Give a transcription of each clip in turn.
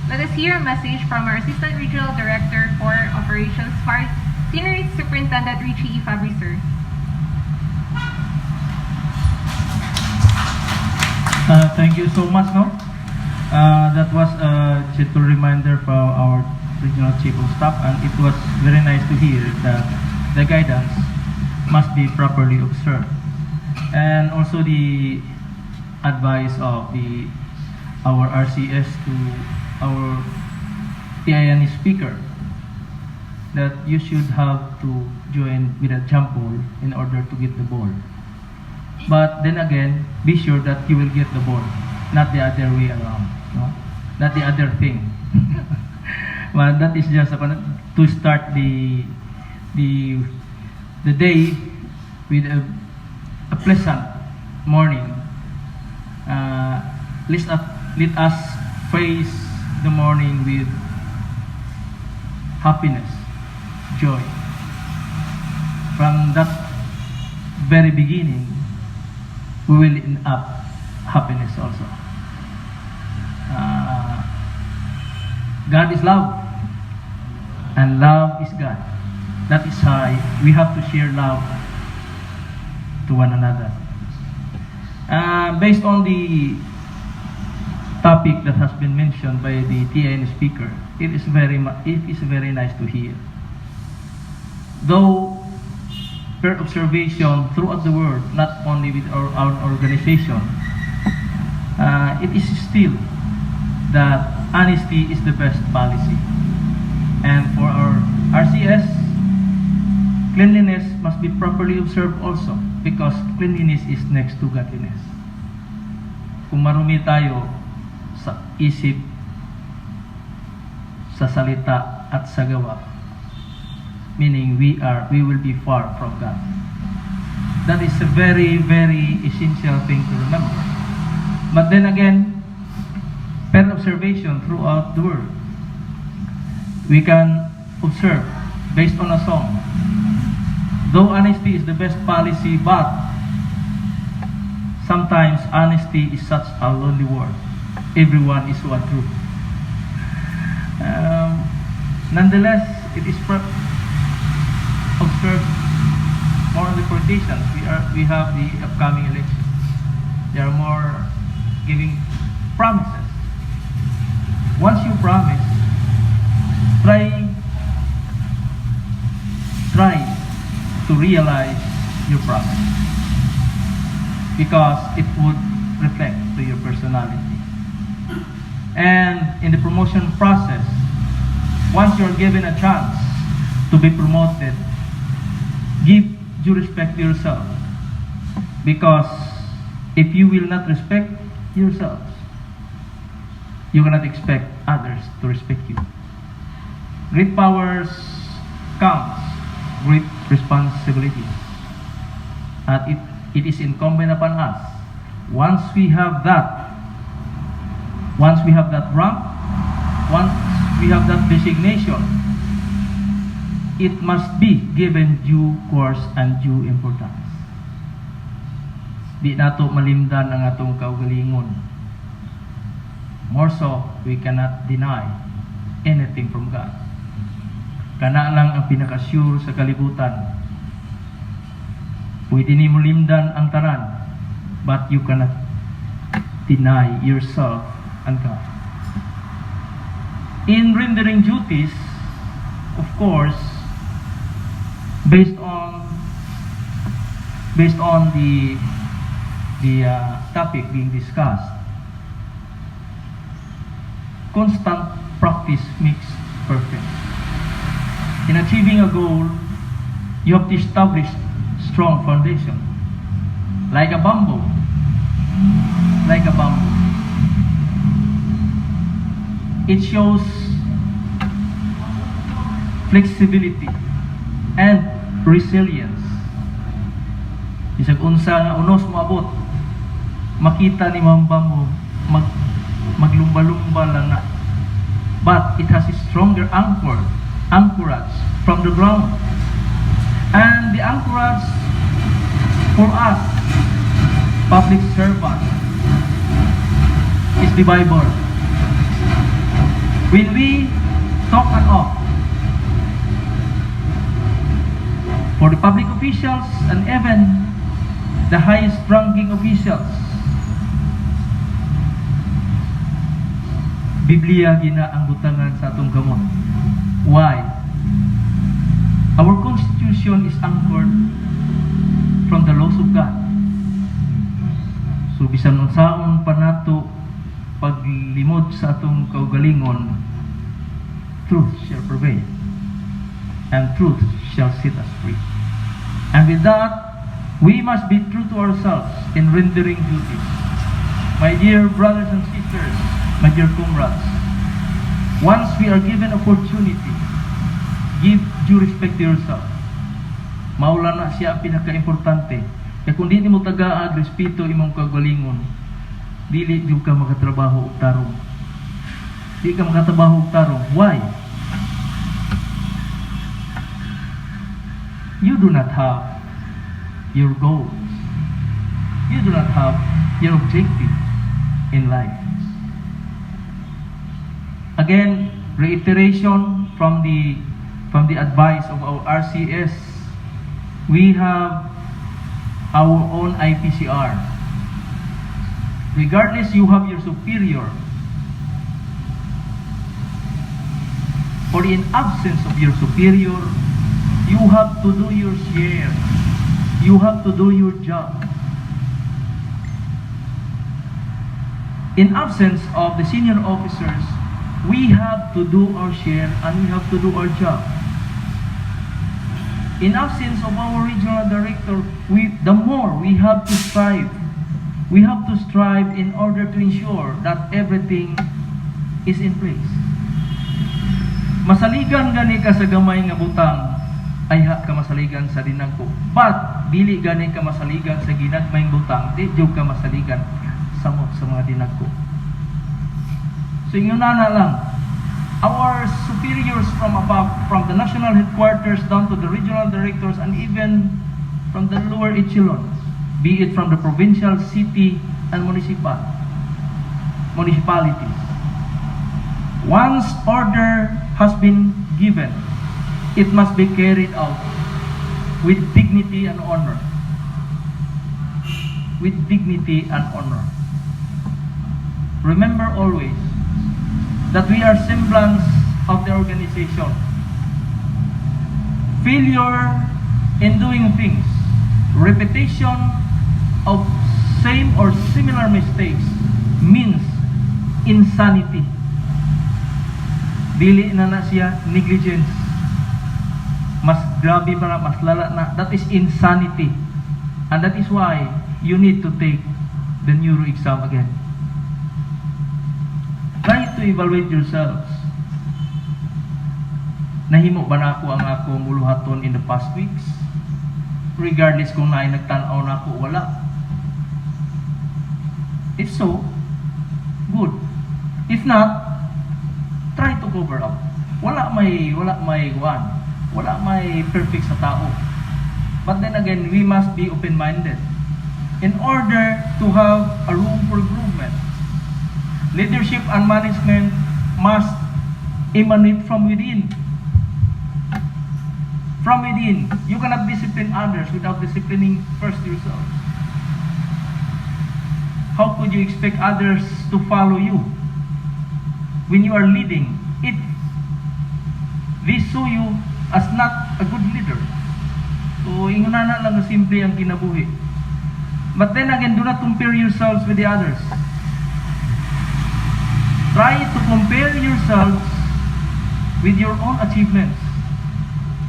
Let us hear a message from our Assistant Regional Director for Operations, Senior Superintendent Richie E. Fabrre, sir. Thank you so much. That was a gentle reminder from our Regional Chief of Staff, and it was very nice to hear that the guidance must be properly observed, and also the advice of our RCS to our TIN speaker that you should have to join with a jump ball in order to get the ball. But then again, be sure that you will get the ball, not the other way around, no? Not the other thing. Well, that is just to start the day with a pleasant morning. Let us face the morning with happiness, joy. From that very beginning, we will end up happiness also. God is love, and love is God. That is why we have to share love to one another. Based on the topic that has been mentioned by the TIN speaker, it is very nice to hear. Though per observation throughout the world, not only with our organization, it is still that honesty is the best policy. And for our RCS, cleanliness must be properly observed also, because cleanliness is next to godliness. Kung marumi tayo sa isip, sa salita at sa gawa, meaning we will be far from God. That is a very, very essential thing to remember. But then again, per observation throughout the world, we can observe based on a song. Though honesty is the best policy, but sometimes honesty is such a lonely word. Everyone is one truth. Nonetheless, it is observed more on the politicians. We have the upcoming election. They are more giving promises. Once you promise, try to realize your promise, because it would reflect to your personality. And in the promotion process, once you're given a chance to be promoted, give due respect to yourself, because if you will not respect yourselves, you cannot expect others to respect you. Great powers comes great responsibilities, and it is incumbent upon us, once we have that rank, once we have that designation, it must be given due course and due importance. Di nato malimdan ang atong kaugalingon. More so, we cannot deny anything from God. Kana lang ang pinaka-sure sa kalibutan. Pwede ni mo limdan ang tanan, but you cannot deny yourself and God. In rendering duties, of course, based on the topic being discussed, constant practice makes perfect. In achieving a goal, you have to establish strong foundation, like a bamboo. It shows flexibility and resilience. Isag unsa nga unos moabot, makita ni mambam mo maglumba-lumba lang na, but it has a stronger anchorage from the ground. And the anchorage for us public servants is the Bible. When we talk an oath for the public officials and even the highest ranking officials, Biblia gina ang butangan sa atong kamot. Why? Our constitution is anchored from the laws of God. So bisan unsaon pa nato paglimod sa atong kaugalingon, truth shall prevail and truth shall set us free. And with that, we must be true to ourselves in rendering duties. My dear brothers and sisters, my dear comrades, once we are given opportunity, give due respect to yourself. Maula na siya ang pinaka-importante. Kaya kung di mo tagaag, respeto imong kagalingon, dili di ka makatrabaho og tarong. Di ka makatrabaho og tarong. Why? You do not have your goals. You do not have your objective in life. Again, reiteration from the advice of our RCS, we have our own IPCR. Regardless you have your superior, or in absence of your superior, you have to do your share. You have to do your job. In absence of the senior officers, we have to do our share and we have to do our job. In absence of our regional director, the more we have to strive. We have to strive in order to ensure that everything is in place. Masaligan gani ka sa gamay nga butang, ay ha ka masaligan sa dinagko. But dili gani ka masaligan sa ginagmayng butang, di jud ka masaligan samot sa mga dinagko. So ingon na lang, our superiors from above, from the National Headquarters down to the regional directors and even from the lower echelons, be it from the provincial, city, and municipalities. Once order has been given, it must be carried out with dignity and honor. With dignity and honor. Remember always that we are semblance of the organization. Failure in doing things, repetition of same or similar mistakes means insanity. Dili na siya negligence. Mas grabe pa na, mas lala na. That is insanity. And that is why you need to take the neuro exam again. Try to evaluate yourselves. Nahimo ba na ako ang akong uluhaton in the past weeks? Regardless kung naay nagtanaw na ako, wala. If so, good. If not, try to cover up. Wala may perfect sa tao. But then again, we must be open-minded in order to have a room for improvement. Leadership and management must emanate from within. From within. You cannot discipline others without disciplining first yourself. How could you expect others to follow you when you are leading? They saw you as not a good leader. So, inguna lang na simple ang kinabuhi. But then again, do not compare yourselves with the others. Try to compare yourselves with your own achievements.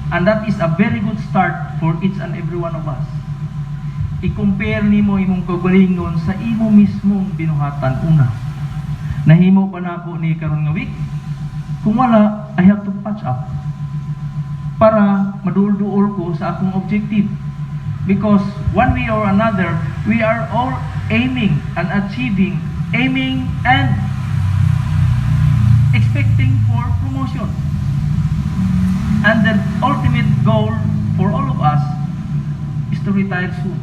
And that is a very good start for each and every one of us. I-compare nimo imong kagalingon sa imo mismong binuhatan una. Nahimo pa na ako ni karon nga week? Kung wala, I have to patch up para madulduol ko sa akong objective. Because one way or another, we are all aiming and expecting for promotion. And the ultimate goal for all of us is to retire soon.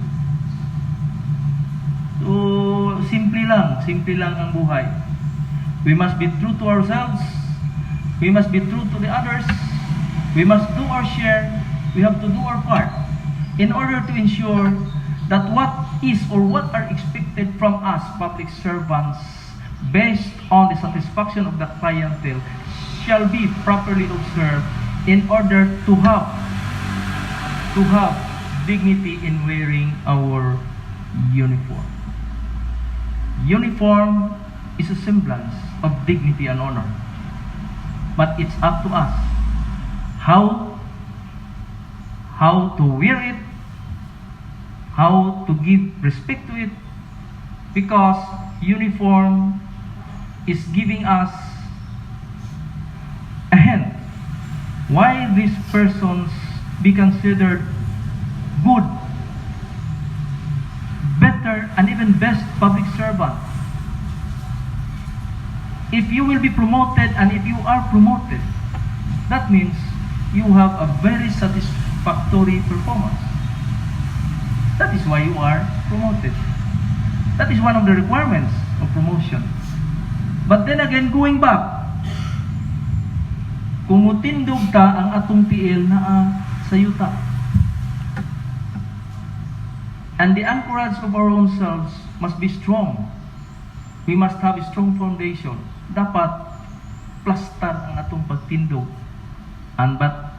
So, simple lang ang buhay. We must be true to ourselves We must be true to the others. We must do our share. We have to do our part in order to ensure that what is or what are expected from us public servants based on the satisfaction of the clientele shall be properly observed in order to have dignity in wearing our uniform. Uniform is a semblance of dignity and honor. But it's up to us how to wear it, how to give respect to it, because uniform is giving us a hint why these persons be considered good, better, and even best public servant. If you will be promoted and if you are promoted, that means you have a very satisfactory performance. That is why you are promoted. That is one of the requirements of promotion. But then again, going back, kung mutindog ta ang atong tiil na sa yuta. And the anchorage of our own selves must be strong. We must have a strong foundation. Dapat plastar ang atong pagtindog. But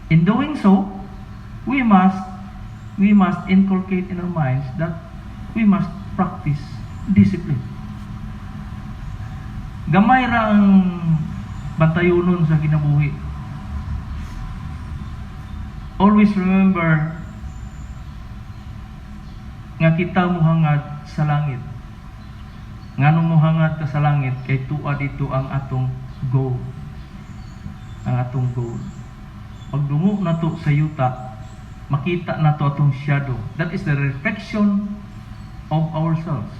in doing so, we must inculcate in our minds that we must practice discipline. Gamay ra ang bantayunon sa kinabuhi. Always remember nga kita muhangad sa langit. Nganong muhangad ka sa langit kay tuwa dito ang atong goal. Ang atong goal. Pag dungo na to sa yuta, makita na to atong shadow. That is the reflection of ourselves.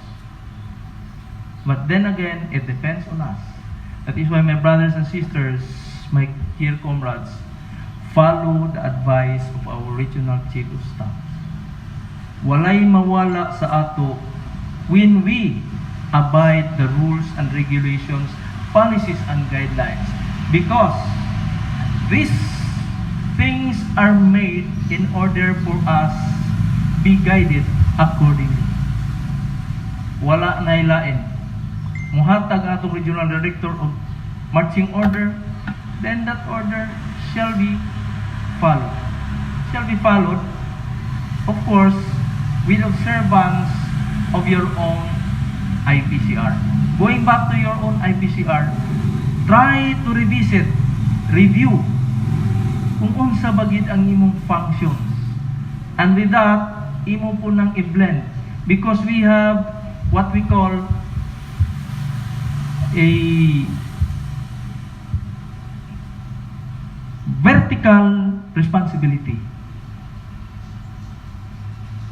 But then again, it depends on us. That is why my brothers and sisters, my dear comrades, follow the advice of our Regional Chief of Staff. Walay mawala sa ato when we abide the rules and regulations, policies and guidelines, because these things are made in order for us be guided accordingly. Wala na ilain. Muhatag atong Regional Director of marching order, then that order shall be followed. Shall be followed, of course, with observance of your own IPCR. Going back to your own IPCR, try to revisit, review, kung unsa bagid ang imong functions. And with that, imo po nang i-blend. Because we have what we call a vertical responsibility.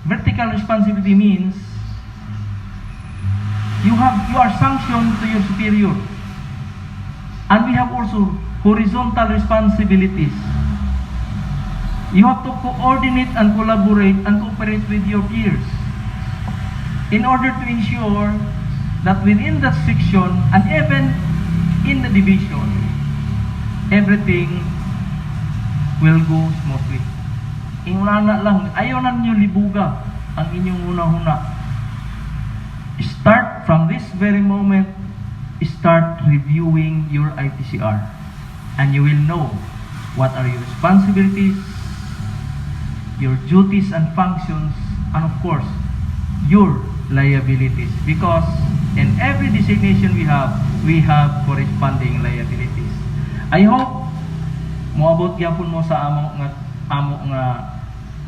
Vertical responsibility means you are sanctioned to your superior, and we have also horizontal responsibilities. You have to coordinate and collaborate and cooperate with your peers in order to ensure that within that section and even in the division, everything will go smoothly. Inguna lang, ayaw na ninyo libuga ang inyong una-una. Start from this very moment, start reviewing your IPCR, and you will know what are your responsibilities, your duties and functions, and of course, your liabilities. Because in every designation we have corresponding liabilities. I hope moabot gyapon mo sa amo nga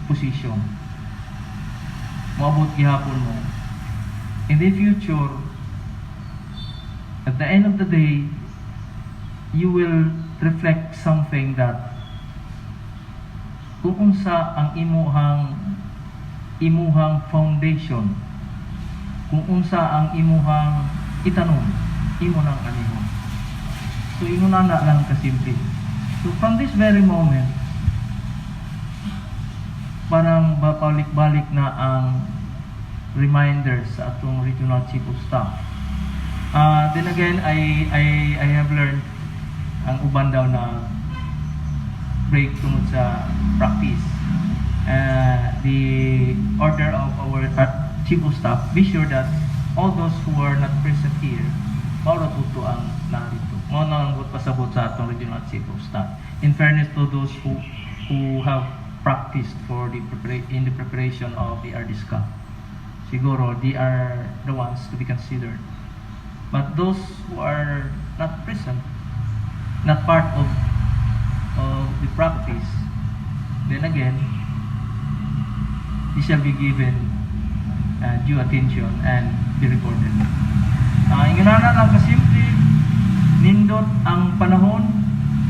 position. Moabot gyapon mo. In the future, at the end of the day, you will reflect something that kung unsa ang imuhang foundation, kung unsa ang imuhang itanom, imo nang anihon. So inuna na lang kasimple. So from this very moment, parang babalik-balik na ang reminders sa atong Regional Chief of Staff. Then again, I have learned ang uban daw na break tungod sa practice. The order of our Chief of Staff, be sure that all those who are not present here, mauratuto ang narito. Mauna ang pasabot sa atong Regional Chief of Staff. In fairness to those who have practiced in the preparation of the RDSCA. Siguro, they are the ones to be considered. But those who are not present, not part of the practice, then again, they shall be given due attention and be recorded. Ingananan lang kasimple, nindot ang panahon,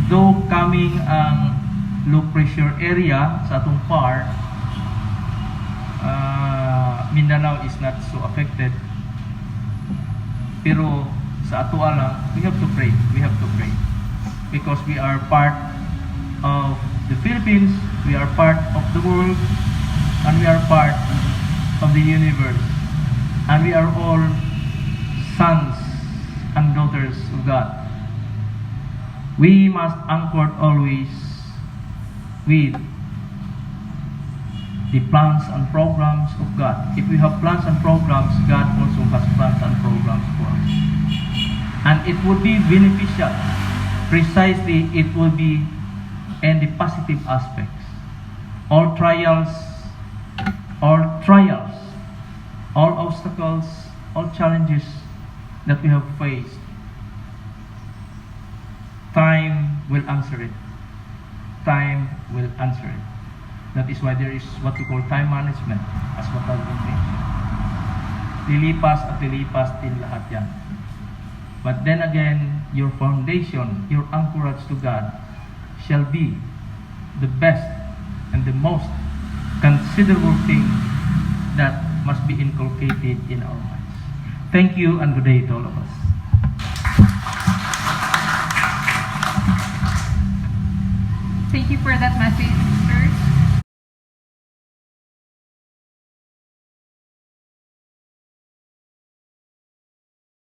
though coming ang low pressure area sa atong part, Mindanao is not so affected. Pero sa ato lang, we have to pray. Because we are part of the Philippines, we are part of the world, and we are part of the universe. And we are all sons and daughters of God. We must anchor always with the plans and programs of God. If we have plans and programs, God also has plans and programs for us. And it would be beneficial. Precisely, it will be in the positive aspects. All trials, all obstacles, all challenges that we have faced, time will answer it. Time will answer it. That is why there is what we call time management, as what I've been mentioned. Lilipas at lilipas din lahat yan. But then again, your foundation, your anchorage to God shall be the best and the most considerable thing that must be inculcated in our minds. Thank you and good day to all of us.